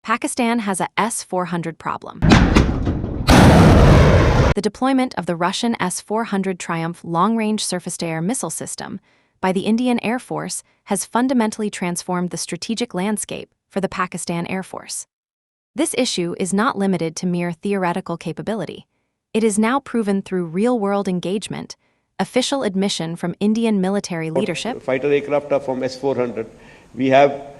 Pakistan has a S-400 problem. The deployment of the Russian S-400 Triumph long-range surface-to-air missile system by the Indian Air Force has fundamentally transformed the strategic landscape for the Pakistan Air Force. This issue is not limited to mere theoretical capability. It is now proven through real-world engagement, official admission from Indian military leadership. Fighter aircraft are from S-400. We have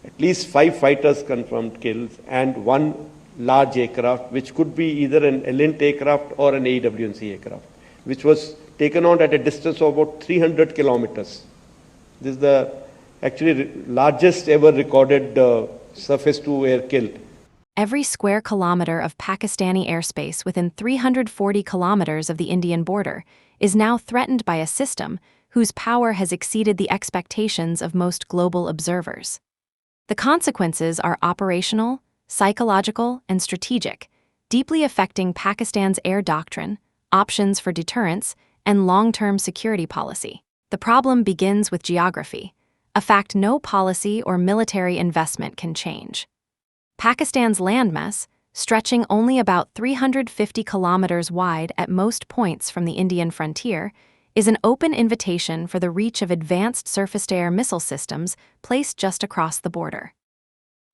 at least 5 fighters confirmed kills and 1 large aircraft, which could be either an Elint aircraft or an AWNC aircraft, which was taken on at a distance of about 300 kilometers. This is the actually largest ever recorded surface-to-air kill. Every square kilometer of Pakistani airspace within 340 kilometers of the Indian border is now threatened by a system whose power has exceeded the expectations of most global observers. The consequences are operational, psychological, and strategic, deeply affecting Pakistan's air doctrine, options for deterrence, and long-term security policy. The problem begins with geography, a fact no policy or military investment can change. Pakistan's landmass, stretching only about 350 kilometers wide at most points from the Indian frontier, is an open invitation for the reach of advanced surface-to-air missile systems placed just across the border.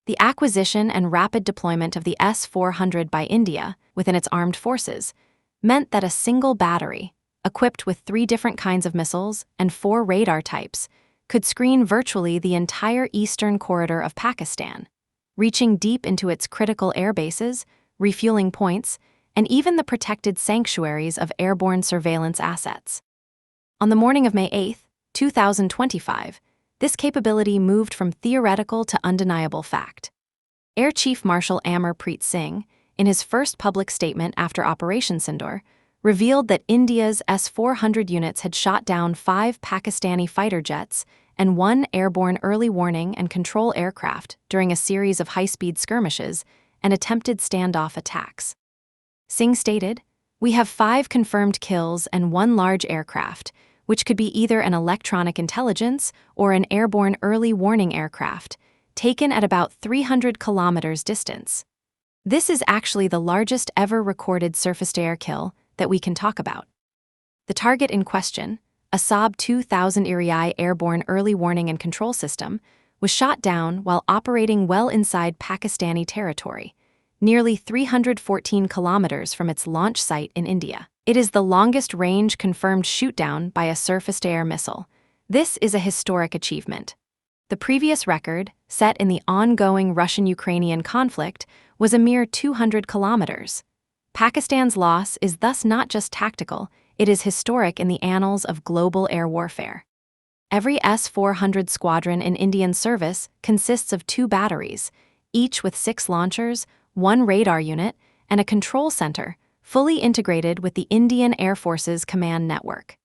The acquisition and rapid deployment of the S-400 by India within its armed forces meant that a single battery, equipped with 3 different kinds of missiles and 4 radar types, could screen virtually the entire eastern corridor of Pakistan, reaching deep into its critical air bases, refueling points, and even the protected sanctuaries of airborne surveillance assets. On the morning of May 8, 2025, this capability moved from theoretical to undeniable fact. Air Chief Marshal Amarpreet Singh, in his first public statement after Operation Sindoor, revealed that India's S-400 units had shot down 5 Pakistani fighter jets and 1 airborne early warning and control aircraft during a series of high-speed skirmishes and attempted standoff attacks. Singh stated, "We have 5 confirmed kills and 1 large aircraft, which could be either an electronic intelligence or an airborne early warning aircraft, taken at about 300 kilometers distance." This is actually the largest ever recorded surface-to-air kill that we can talk about. The target in question, a Saab 2000 erieye airborne early warning and control system, was shot down while operating well inside Pakistani territory, nearly 314 kilometers from its launch site in India. It is the longest-range confirmed shoot-down by a surface-to-air missile. This is a historic achievement. The previous record, set in the ongoing Russian-Ukrainian conflict, was a mere 200 kilometers. Pakistan's loss is thus not just tactical, it is historic in the annals of global air warfare. Every S-400 squadron in Indian service consists of 2 batteries, each with 6 launchers, 1 radar unit, and a control center, fully integrated with the Indian Air Force's command network.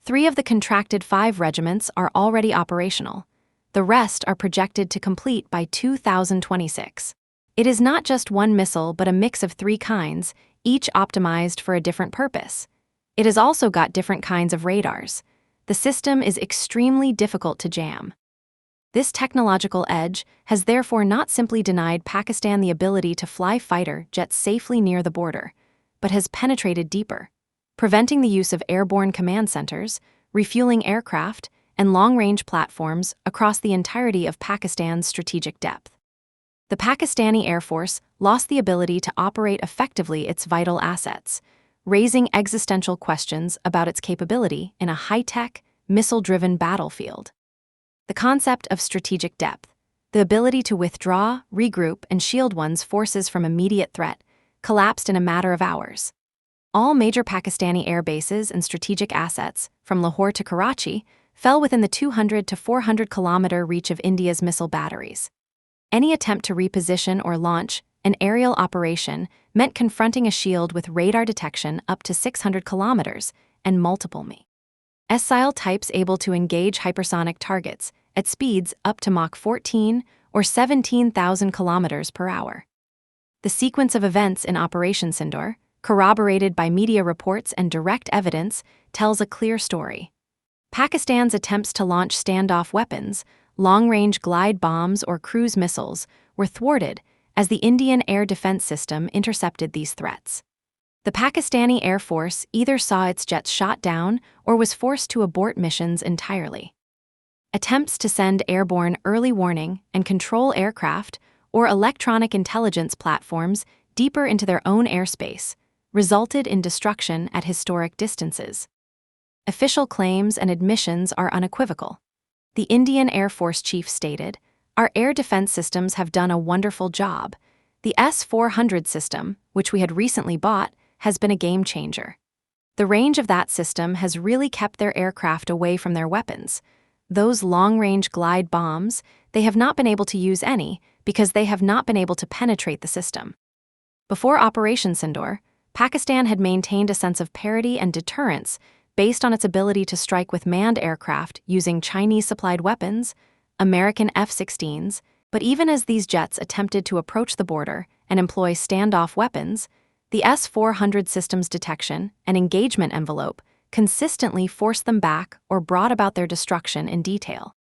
3 of the contracted 5 regiments are already operational. The rest are projected to complete by 2026. It is not just 1 missile but a mix of 3 kinds, each optimized for a different purpose. It has also got different kinds of radars. The system is extremely difficult to jam. This technological edge has therefore not simply denied Pakistan the ability to fly fighter jets safely near the border, but has penetrated deeper, preventing the use of airborne command centers, refueling aircraft, and long-range platforms across the entirety of Pakistan's strategic depth. The Pakistani Air Force lost the ability to operate effectively its vital assets, raising existential questions about its capability in a high-tech, missile-driven battlefield. The concept of strategic depth, the ability to withdraw, regroup, and shield one's forces from immediate threat, collapsed in a matter of hours. All major Pakistani air bases and strategic assets, from Lahore to Karachi, fell within the 200 to 400 kilometer reach of India's missile batteries. Any attempt to reposition or launch an aerial operation meant confronting a shield with radar detection up to 600 kilometers and multiple missile types able to engage hypersonic targets at speeds up to Mach 14 or 17,000 kilometers per hour. The sequence of events in Operation Sindoor, corroborated by media reports and direct evidence, tells a clear story. Pakistan's attempts to launch standoff weapons, long-range glide bombs or cruise missiles, were thwarted as the Indian air defense system intercepted these threats. The Pakistani Airforce either saw its jets shot down or was forced to abort missions entirely. Attempts to send airborne early warning and control aircraft or electronic intelligence platforms deeper into their own airspace resulted in destruction at historic distances. Official claims and admissions are unequivocal. The Indian Air Force chief stated, "Our air defense systems have done a wonderful job. The S-400 system, which we had recently bought, has been a game changer. The range of that system has really kept their aircraft away from their weapons. Those long-range glide bombs, they have not been able to use any because they have not been able to penetrate the system." Before Operation Sindoor, Pakistan had maintained a sense of parity and deterrence based on its ability to strike with manned aircraft using Chinese-supplied weapons, American F-16s, but even as these jets attempted to approach the border and employ standoff weapons, the S-400 system's detection and engagement envelope consistently forced them back or brought about their destruction in detail.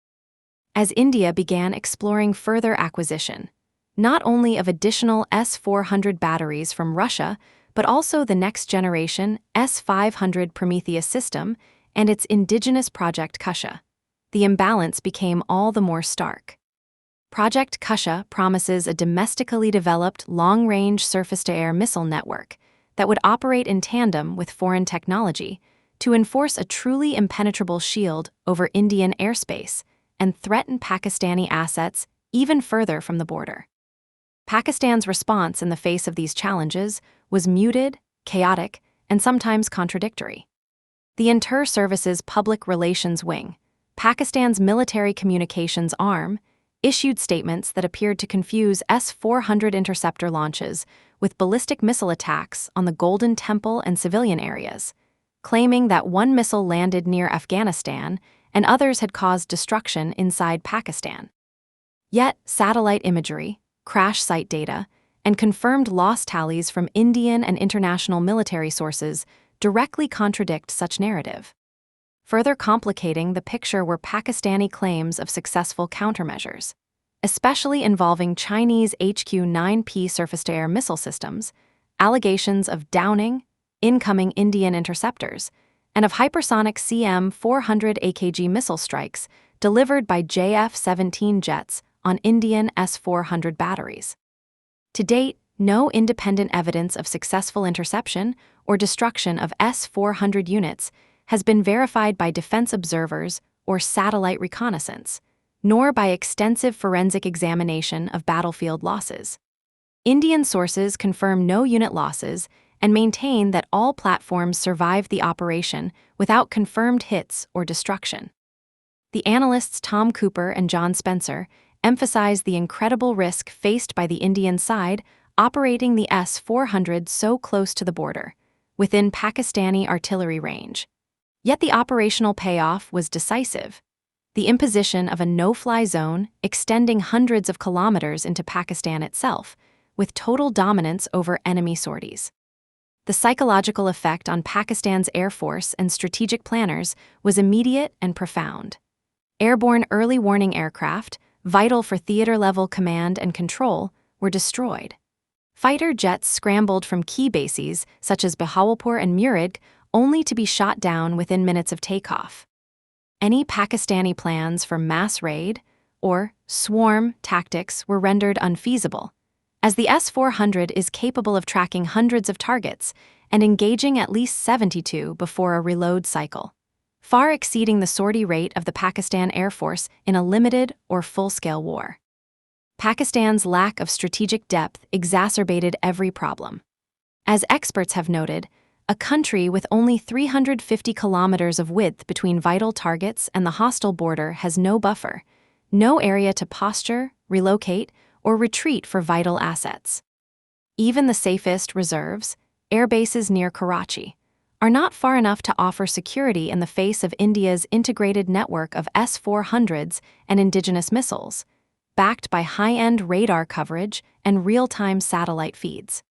As India began exploring further acquisition, not only of additional S-400 batteries from Russia, but also the next-generation S-500 Prometheus system and its indigenous Project Kusha, the imbalance became all the more stark. Project Kusha promises a domestically developed long-range surface-to-air missile network that would operate in tandem with foreign technology to enforce a truly impenetrable shield over Indian airspace and threaten Pakistani assets even further from the border. Pakistan's response in the face of these challenges was muted, chaotic, and sometimes contradictory. The Inter-Services Public Relations Wing, Pakistan's military communications arm, issued statements that appeared to confuse S-400 interceptor launches with ballistic missile attacks on the Golden Temple and civilian areas, claiming that one missile landed near Afghanistan and others had caused destruction inside Pakistan. Yet, satellite imagery, crash site data, and confirmed loss tallies from Indian and international military sources directly contradict such narrative. Further complicating the picture were Pakistani claims of successful countermeasures, especially involving Chinese HQ-9P surface-to-air missile systems, allegations of downing, incoming Indian interceptors, and of hypersonic CM-400 AKG missile strikes delivered by JF-17 jets on Indian S-400 batteries. To date, no independent evidence of successful interception or destruction of S-400 units has been verified by defense observers or satellite reconnaissance, nor by extensive forensic examination of battlefield losses. Indian sources confirm no unit losses and maintain that all platforms survived the operation without confirmed hits or destruction. The analysts Tom Cooper and John Spencer emphasize the incredible risk faced by the Indian side operating the S-400 so close to the border, within Pakistani artillery range. Yet the operational payoff was decisive. The imposition of a no-fly zone extending hundreds of kilometers into Pakistan itself, with total dominance over enemy sorties. The psychological effect on Pakistan's Air Force and strategic planners was immediate and profound. Airborne early warning aircraft, vital for theater-level command and control, were destroyed. Fighter jets scrambled from key bases such as Bahawalpur and Murid only to be shot down within minutes of takeoff. Any Pakistani plans for mass raid or swarm tactics were rendered unfeasible, as the S-400 is capable of tracking hundreds of targets and engaging at least 72 before a reload cycle, far exceeding the sortie rate of the Pakistan Air Force in a limited or full-scale war. Pakistan's lack of strategic depth exacerbated every problem. As experts have noted, a country with only 350 kilometers of width between vital targets and the hostile border has no buffer, no area to posture, relocate, or retreat for vital assets. Even the safest reserves, air bases near Karachi, are not far enough to offer security in the face of India's integrated network of S-400s and indigenous missiles, backed by high-end radar coverage and real-time satellite feeds.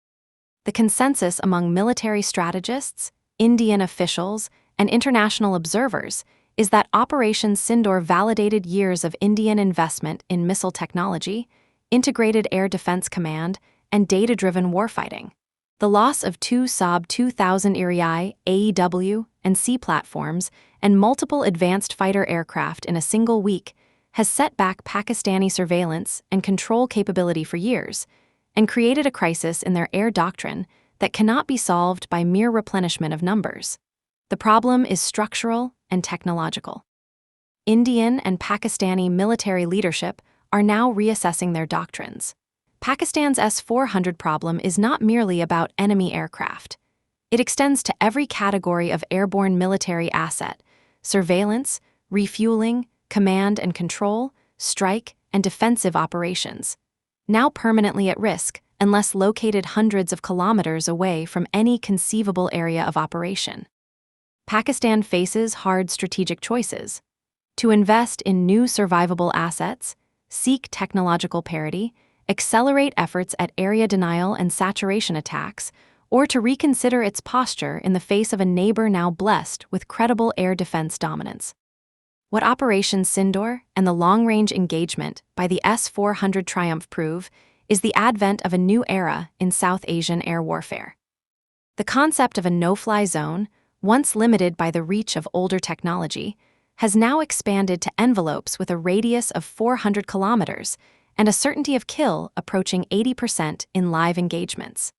The consensus among military strategists, Indian officials, and international observers is that Operation Sindoor validated years of Indian investment in missile technology, integrated air defense command, and data-driven warfighting. The loss of two Saab 2000 erieye, AEW, and C platforms and multiple advanced fighter aircraft in a single week has set back Pakistani surveillance and control capability for years and created a crisis in their air doctrine that cannot be solved by mere replenishment of numbers. The problem is structural and technological. Indian and Pakistani military leadership are now reassessing their doctrines. Pakistan's S-400 problem is not merely about enemy aircraft. It extends to every category of airborne military asset: surveillance, refueling, command and control, strike, and defensive operations, now permanently at risk unless located hundreds of kilometers away from any conceivable area of operation. Pakistan faces hard strategic choices: to invest in new survivable assets, seek technological parity, accelerate efforts at area denial and saturation attacks, or to reconsider its posture in the face of a neighbor now blessed with credible air defense dominance. What Operation Sindoor and the long-range engagement by the S-400 triumph prove is the advent of a new era in South Asian air warfare. The concept of a no-fly zone, once limited by the reach of older technology, has now expanded to envelopes with a radius of 400 kilometers and a certainty of kill approaching 80% in live engagements.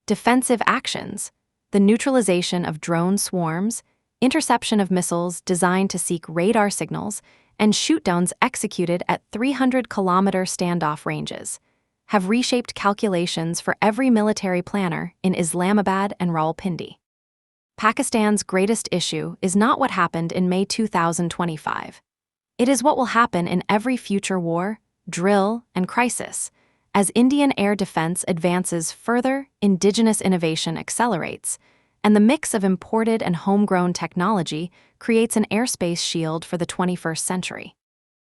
Defensive actions, the neutralization of drone swarms, interception of missiles designed to seek radar signals, and shootdowns executed at 300-kilometer standoff ranges, have reshaped calculations for every military planner in Islamabad and Rawalpindi. Pakistan's greatest issue is not what happened in May 2025. It is what will happen in every future war, drill, and crisis. As Indian air defense advances further, indigenous innovation accelerates, and the mix of imported and homegrown technology creates an airspace shield for the 21st century.